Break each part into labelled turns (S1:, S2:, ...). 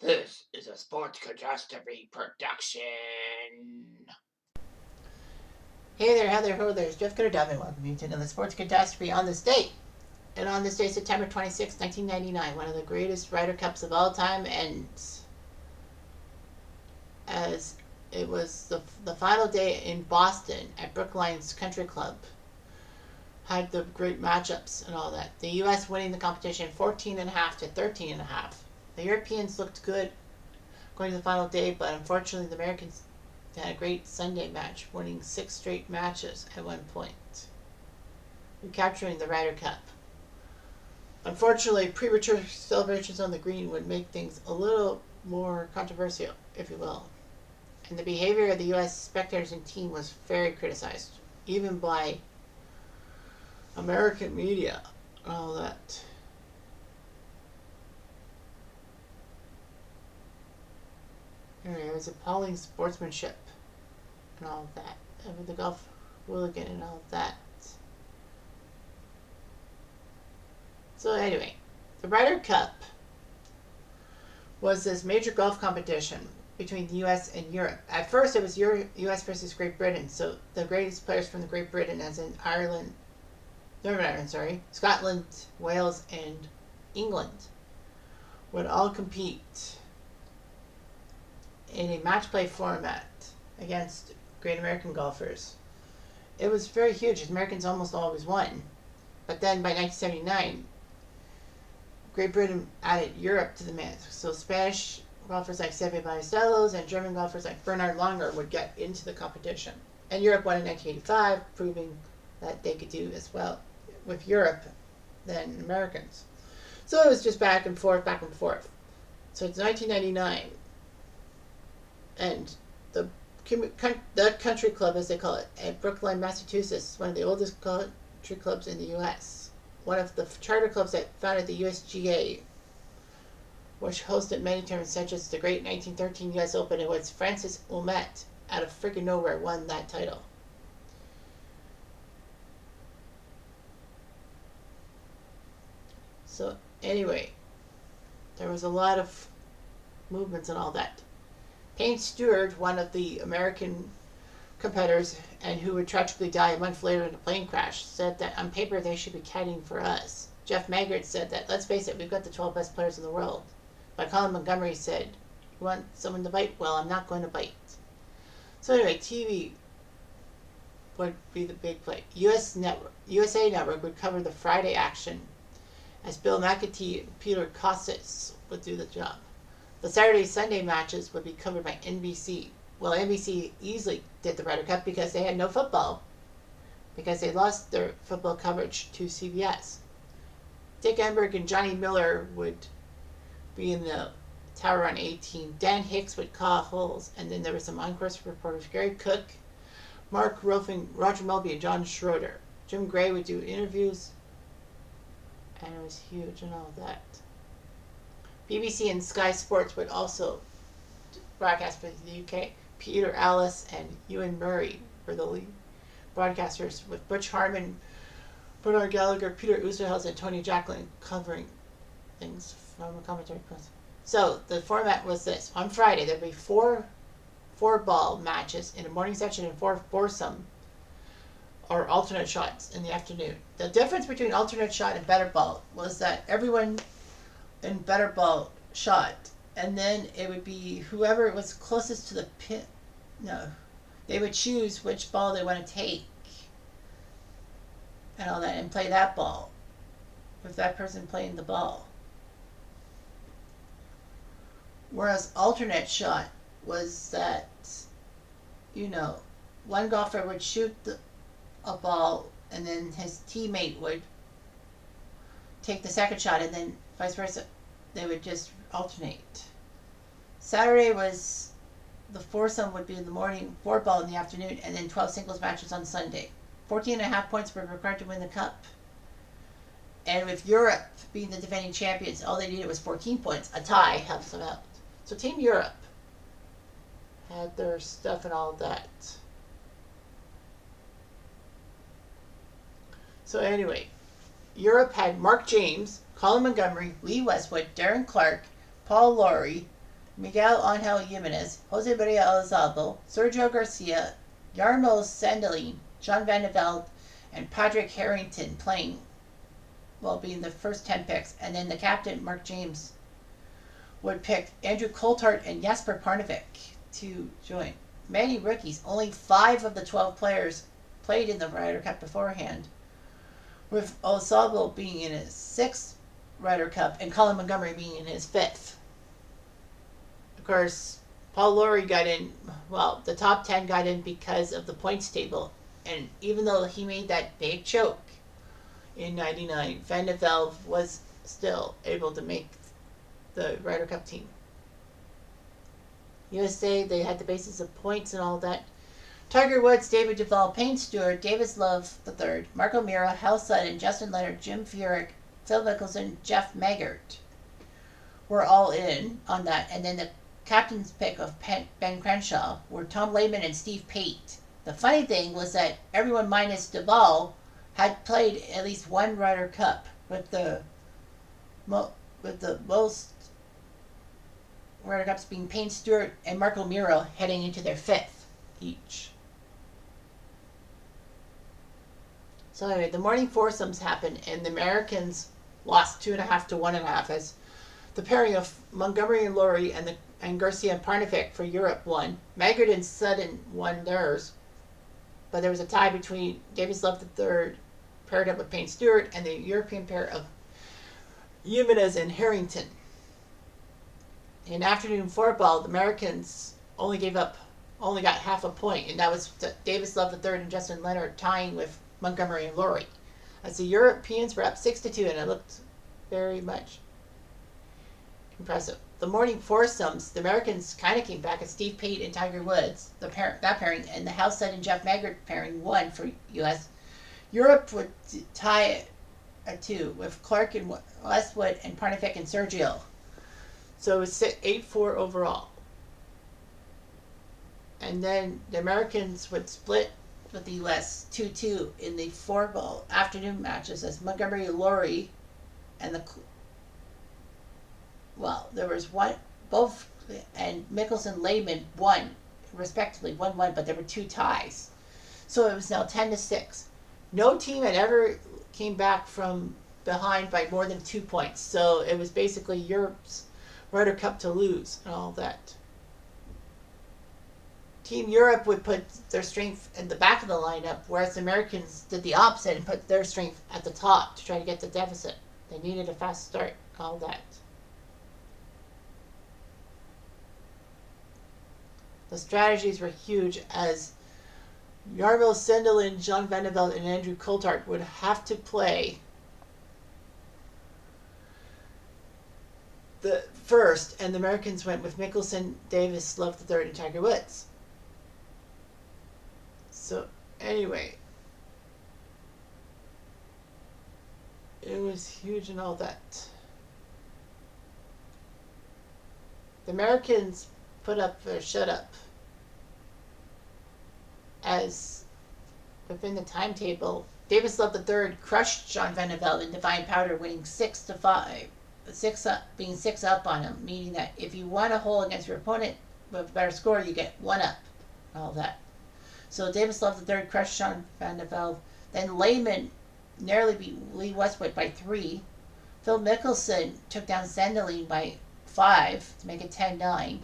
S1: This is a Sports Catastrophe production.
S2: Hey there, Heather, ho there, it's Jeff Gooder-Dove, and welcome you to another Sports Catastrophe on this date. And on this day, September 26, 1999, one of the greatest Ryder Cups of all time ends. As it was the final day in Boston at Brookline's Country Club. Had the great matchups and all that. The U.S. winning the competition 14.5 to 13.5. The Europeans looked good going to the final day, but unfortunately the Americans had a great Sunday match, winning 6 straight matches at one point, recapturing the Ryder Cup. Unfortunately, premature celebrations on the green would make things a little more controversial, if you will. And the behavior of the U.S. spectators and team was very criticized, even by American media and all that. There was appalling sportsmanship and all of that. With the golf hooligan and all of that. So anyway, the Ryder Cup was this major golf competition between the U.S. and Europe. At first, it was U.S. versus Great Britain. So the greatest players from the Great Britain, as in Scotland, Wales, and England, would all compete in a match play format against great American golfers. It was very huge. Americans almost always won. But then by 1979, Great Britain added Europe to the mix. So Spanish golfers like Seve Ballesteros and German golfers like Bernhard Langer would get into the competition. And Europe won in 1985, proving that they could do as well with Europe than Americans. So it was just back and forth, back and forth. So it's 1999, and the country club, as they call it, at Brookline, Massachusetts, one of the oldest country clubs in the U.S., one of the charter clubs that founded the USGA, which hosted many tournaments such as the great 1913 U.S. Open, in which Francis Ouimet, out of friggin' nowhere, won that title. So anyway, there was a lot of movements and all that. Payne Stewart, one of the American competitors, and who would tragically die a month later in a plane crash, said that on paper they should be caddying for us. Jeff Maggard said that, let's face it, we've got the 12 best players in the world. But Colin Montgomerie said, you want someone to bite? Well, I'm not going to bite. So anyway, TV would be the big play. USA Network would cover the Friday action, as Bill McAtee and Peter Kostis would do the job. The Saturday-Sunday matches would be covered by NBC. Well, NBC easily did the Ryder Cup because they had no football, because they lost their football coverage to CBS. Dick Enberg and Johnny Miller would be in the tower on 18. Dan Hicks would call holes, and then there were some on-course reporters. Gary Cook, Mark Ruffing, Roger Melby, and John Schroeder. Jim Gray would do interviews, and it was huge and all that. BBC and Sky Sports would also broadcast for the UK. Peter Allis and Ewan Murray were the lead broadcasters, with Butch Harmon, Bernard Gallagher, Peter Oosterhuis, and Tony Jacklin covering things from a commentary press. So the format was this. On Friday, there'd be four ball matches in the morning section and 4 foursome or alternate shots in the afternoon. The difference between alternate shot and better ball was that everyone in better ball shot, and then it would be whoever was closest to the pin. No, they would choose which ball they want to take and all that, and play that ball with that person playing the ball. Whereas alternate shot was that, one golfer would shoot a ball, and then his teammate would take the second shot, and then vice versa. They would just alternate. Saturday was the foursome would be in the morning, 4 ball in the afternoon, and then 12 singles matches on Sunday. 14.5 points were required to win the cup. And with Europe being the defending champions, all they needed was 14 points. A tie helps them out. So Team Europe had their stuff and all that. So anyway, Europe had Mark James, Colin Montgomerie, Lee Westwood, Darren Clarke, Paul Lawrie, Miguel Angel Jimenez, Jose Maria Elizalde, Sergio Garcia, Jarmo Sandelin, John Van de Velde, and Patrick Harrington playing, well, being the first 10 picks. And then the captain, Mark James, would pick Andrew Coulthard and Jesper Parnevik to join. Many rookies, only 5 of the 12 players played in the Ryder Cup beforehand, with Elizalde being in his 6th Ryder Cup and Colin Montgomerie being in his 5th. Of course, Paul Lawrie got in, well, the top 10 got in because of the points table. And even though he made that big choke in 99, Van de Velde was still able to make the Ryder Cup team. USA, they had the basis of points and all that. Tiger Woods, David Duval, Payne Stewart, Davis Love III, Marco Mira, Hal Sutton, Justin Leonard, Jim Furyk, Phil Mickelson, Jeff Maggart were all in on that. And then the captain's pick of Ben Crenshaw were Tom Lehman and Steve Pate. The funny thing was that everyone minus Duval had played at least one Ryder Cup, with the most Ryder Cups being Payne Stewart and Marco Miro heading into their 5th each. So anyway, the morning foursomes happened, and the Americans lost 2.5 to 1.5 as the pairing of Montgomerie and Lawrie and Garcia and Parnevik for Europe won. Maggart and Sutton won theirs, but there was a tie between Davis Love III paired up with Payne Stewart and the European pair of Jimenez and Harrington. In afternoon four-ball, the Americans only got half a point, and that was Davis Love III and Justin Leonard tying with Montgomerie and Lawrie, as the Europeans were up 6-2, and it looked very much impressive. The morning foursomes, the Americans kind of came back as Steve Pate and Tiger Woods, that pairing, and the Hal Sutton and Jeff Maggart pairing won for U.S. Europe would tie at 2 with Clark and Westwood and Parnevik and Sergio. So it was 8-4 overall. And then the Americans would split with the U.S. 2-2 in the four-ball afternoon matches as Montgomerie and Lawrie and there was both, and Mickelson Lehman won, respectively, 1-1, but there were 2 ties. So it was now 10-6. No team had ever came back from behind by more than 2 points. So it was basically Europe's Ryder Cup to lose and all that. Team Europe would put their strength in the back of the lineup, whereas the Americans did the opposite and put their strength at the top to try to get the deficit. They needed a fast start, all that. The strategies were huge, as Jarmo Sandelin, John Van de Velde, and Andrew Coulthard would have to play the first, and the Americans went with Mickelson, Davis, Love III, and Tiger Woods. So anyway, it was huge and all that. The Americans put up or shut up, as within the timetable, Davis Love III crushed John Van de Velde in Divine Powder, winning 6-5, being 6 up on him, meaning that if you won a hole against your opponent with a better score, you get 1 up, all that. So Davis Love III crushed John Van de Velde. Then Lehman narrowly beat Lee Westwood by 3. Phil Mickelson took down Sandelin by 5 to make it 10-9.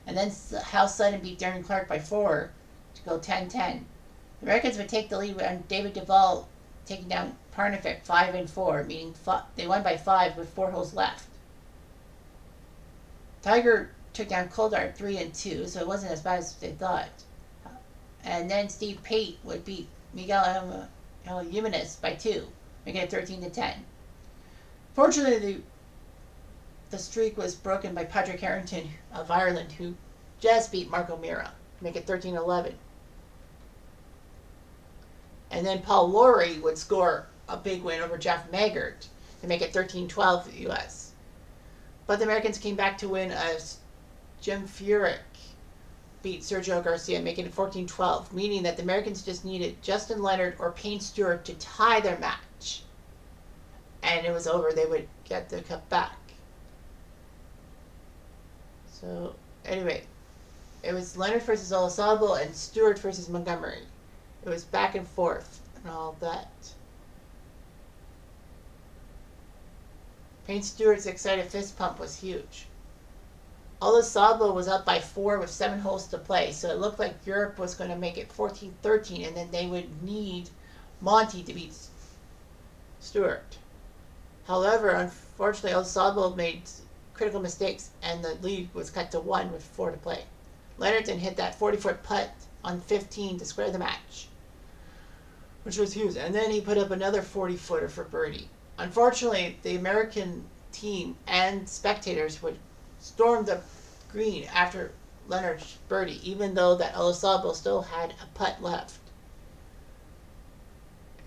S2: And then Hal Sutton beat Darren Clark by 4 to go 10-10. The Americans would take the lead on David Duval taking down Parnevik 5-4, meaning they won by 5 with 4 holes left. Tiger took down Coulthard 3-2, so it wasn't as bad as they thought. And then Steve Pate would beat Miguel Jimenez by 2, making it 13-10. Fortunately, the streak was broken by Patrick Harrington of Ireland, who just beat Marco Mira to make it 13-11. And then Paul Lawrie would score a big win over Jeff Maggart to make it 13-12 U.S. But the Americans came back to win as Jim Furyk beat Sergio Garcia, making it 14-12, meaning that the Americans just needed Justin Leonard or Payne Stewart to tie their match. And it was over. They would get the cup back. So, anyway, it was Leonard versus Olazabal and Stewart versus Montgomery. It was back and forth and all that. Payne Stewart's excited fist pump was huge. Olazabal was up by 4 with 7 holes to play, so it looked like Europe was going to make it 14-13, and then they would need Monty to beat Stewart. However, unfortunately, Olazabal made critical mistakes, and the lead was cut to 1 with 4 to play. Leonard then hit that 40-foot putt on 15 to square the match, which was huge, and then he put up another 40-footer for birdie. Unfortunately, the American team and spectators would storm the green after Leonard's birdie, even though that Olazabal still had a putt left.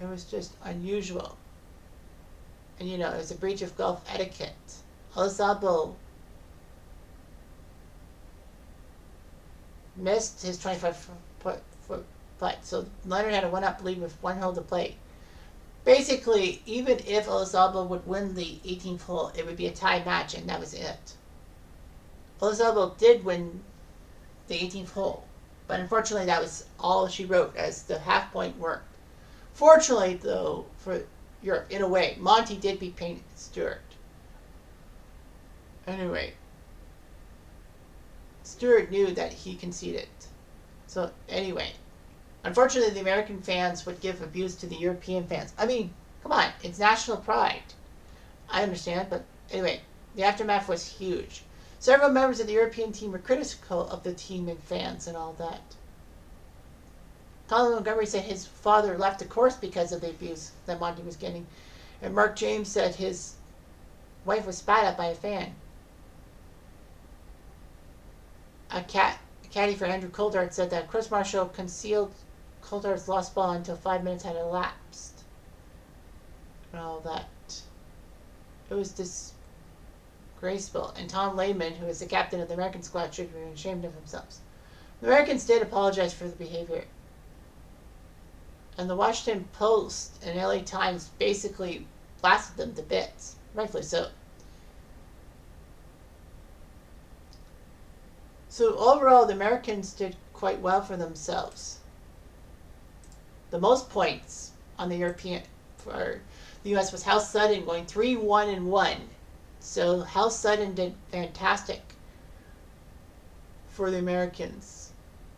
S2: It was just unusual. And it was a breach of golf etiquette. Olazabal missed his 25-foot putt, so Leonard had a 1-up lead with 1 hole to play. Basically, even if Olazabal would win the 18th hole, it would be a tie match, and that was it. Olazabal did win the 18th hole, but unfortunately that was all she wrote, as the half point worked. Fortunately, though, for Europe, in a way, Monty did beat Payne Stewart. Anyway, Stewart knew that he conceded. So, anyway, unfortunately, the American fans would give abuse to the European fans. I mean, come on, it's national pride. I understand, but anyway, the aftermath was huge. Several members of the European team were critical of the team and fans and all that. Colin Montgomery said his father left the course because of the abuse that Monty was getting. And Mark James said his wife was spat at by a fan. A caddy for Andrew Coulthard said that Chris Marshall concealed Coulthard's lost ball until 5 minutes had elapsed. And all that. It was disgraceful. And Tom Lehman, who is the captain of the American squad, should be ashamed of themselves. The Americans did apologize for the behavior. And the Washington Post and LA Times basically blasted them to bits. Rightfully so. So overall, the Americans did quite well for themselves. The most points on the European for the U.S. was Hal Sutton going 3-1-1. So Hal Sutton did fantastic for the Americans,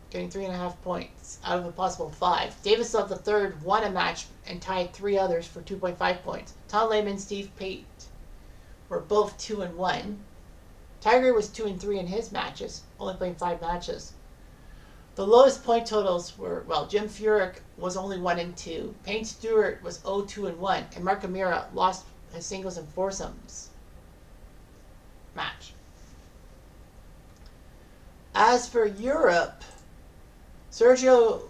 S2: getting 3.5 points out of a possible 5. Davis Love III won a match and tied 3 others for 2.5 points. Tom Lehman, Steve Pate were both 2-1. Tiger was 2-3 in his matches, only playing 5 matches. The lowest point totals were, Jim Furyk was only 1-2. Payne Stewart was 0-2-1, and Mark O'Meara lost his singles and foursomes match. As for Europe, Sergio,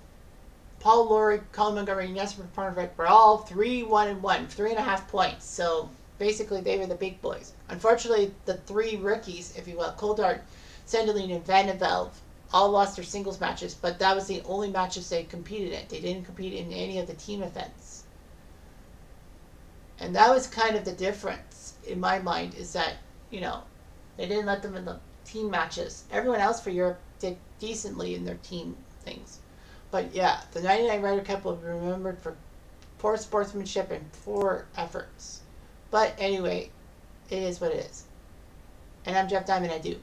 S2: Paul Lawrie, Colin Montgomery, and Jesper Parnevik were all 3-1-1, 3.5 points. So basically, they were the big boys. Unfortunately, the 3 rookies, if you will, Coulthard, Sanderling, and Van de Velde, all lost their singles matches, but that was the only matches they competed in. They didn't compete in any of the team events. And that was kind of the difference, in my mind, is that, they didn't let them in the team matches. Everyone else for Europe did decently in their team things. But yeah, the 99 Ryder Cup will be remembered for poor sportsmanship and poor efforts. But anyway, it is what it is. And I'm Jeff Diamond, I do.